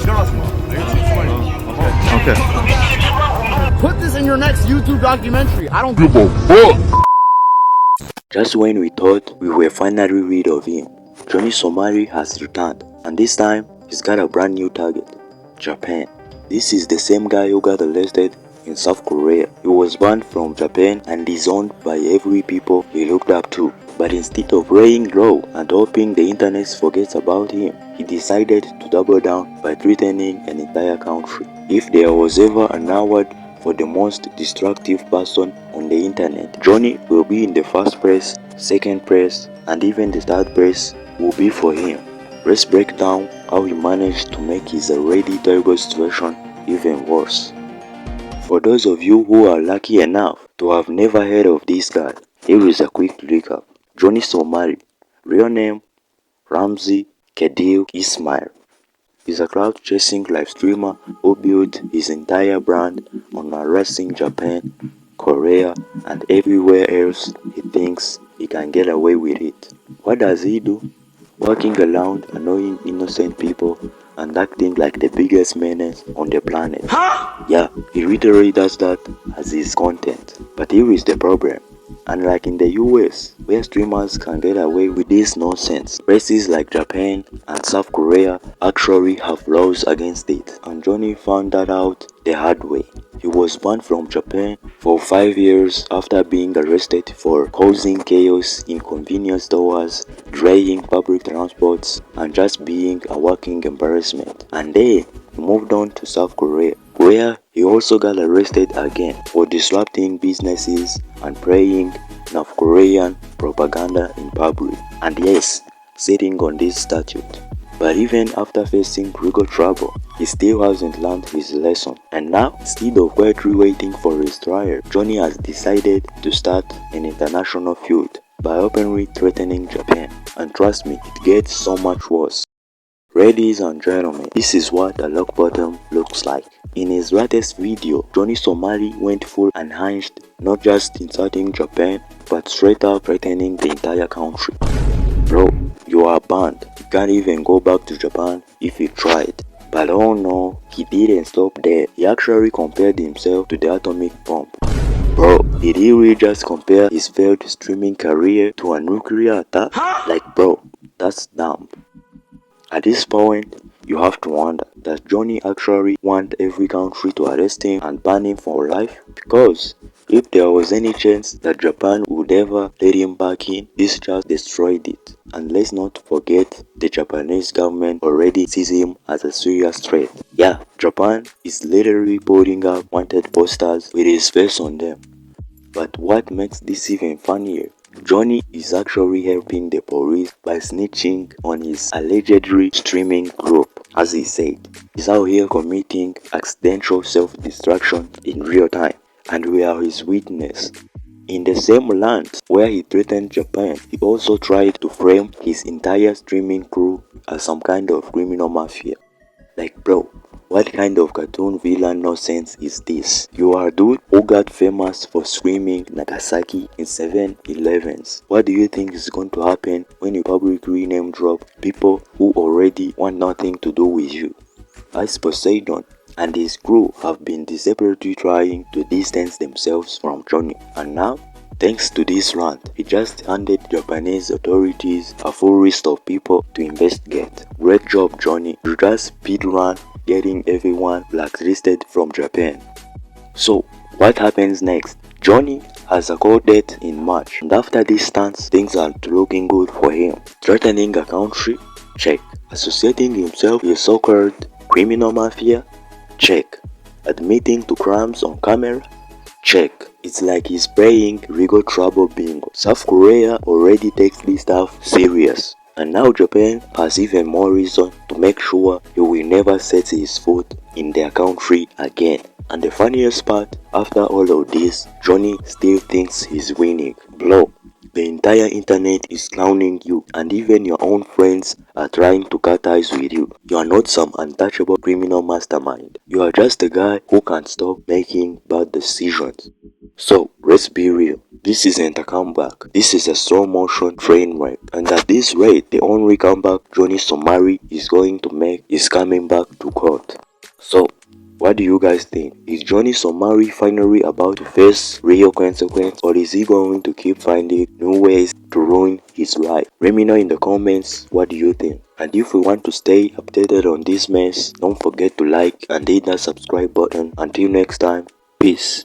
지랄하지 마. 알겠지? 소말리. Okay. Put this in your next YouTube documentary. I don't Give a fuck. Just when we thought we were finally rid of him, Johnny Somali has returned, and this time he's got a brand new target, Japan. This is the same guy who got arrested in South Korea. He was banned from Japan and disowned by every people he looked up to. But instead of laying low and hoping the internet forgets about him, he decided to double down by threatening an entire country. If there was ever an award for the most destructive person on the internet, Johnny will be in the first place, second place, and even the third place will be for him. Let's break down how he managed to make his already terrible situation even worse. For those of you who are lucky enough to have never heard of this guy, here is a quick recap. Johnny Somali, real name Ramzi Kedil Ismail, is a crowd-chasing live streamer who built his entire brand on harassing Japan, Korea, and everywhere else he thinks he can get away with it. What does he do? Walking around annoying innocent people and acting like the biggest menace on the planet. Yeah, he literally does that as his content. But here is the problem. Unlike in the US, where streamers can get away with this nonsense, places like Japan and South Korea actually have laws against it, and Johnny found that out the hard way. He was banned from Japan for 5 years after being arrested for causing chaos in convenience stores, driving public transports, and just being a walking embarrassment. And then he moved on to South Korea, where he also got arrested again for disrupting businesses and playing North Korean propaganda in public. And yes, sitting on this statute. But even after facing legal trouble, he still hasn't learned his lesson. And now, instead of quietly waiting for his trial, Johnny has decided to start an international feud by openly threatening Japan. And trust me, it gets so much worse. Ladies and gentlemen, this is what a lock bottom looks like. In his latest video, Johnny Somali went full unhinged, not just insulting Japan, but straight up threatening the entire country. Bro, you are banned. You can't even go back to Japan if you tried. But oh no, he didn't stop there. He actually compared himself to the atomic bomb. Bro, did he really just compare his failed streaming career to a nuclear attack? Like bro, that's dumb. At this point, you have to wonder, does Johnny actually want every country to arrest him and ban him for life? Because if there was any chance that Japan would ever let him back in, this just destroyed it. And let's not forget, the Japanese government already sees him as a serious threat. Yeah, Japan is literally putting up wanted posters with his face on them. But what makes this even funnier? Johnny is actually helping the police by snitching on his allegedly streaming group. As he said, he's out here committing accidental self-destruction in real time, and we are his witness. In the same land where he threatened Japan, he also tried to frame his entire streaming crew as some kind of criminal mafia. Like bro, what kind of cartoon villain nonsense is this? You are a dude who got famous for screaming Nagasaki in 7-Elevens. What do you think is going to happen when you publicly name drop people who already want nothing to do with you? Ice Poseidon and his crew have been desperately trying to distance themselves from Johnny, and now, thanks to this rant, he just handed Japanese authorities a full list of people to investigate. Great job, Johnny. You just speedrun getting everyone blacklisted from Japan. So, what happens next? Johnny has a court date in March, and after this stance, things aren't looking good for him. Threatening a country? Check. Associating himself with so-called criminal mafia? Check. Admitting to crimes on camera? Check. It's like he's playing legal trouble bingo. South Korea already takes this stuff serious, and now Japan has even more reason to make sure he will never set his foot in their country again. And the funniest part, after all of this, Johnny still thinks he's winning. Bro, the entire internet is clowning you, and even your own friends are trying to cut ties with you. You are not some untouchable criminal mastermind. You are just a guy who can't stop making bad decisions. So, let's be real. This isn't a comeback. This is a slow motion train wreck. And at this rate, the only comeback Johnny Somali is going to make is coming back to court. So, what do you guys think? Is Johnny Somali finally about to face real consequence, or is he going to keep finding new ways to ruin his life? Let me know in the comments what do you think. And if you want to stay updated on this mess, don't forget to like and hit that subscribe button. Until next time, peace.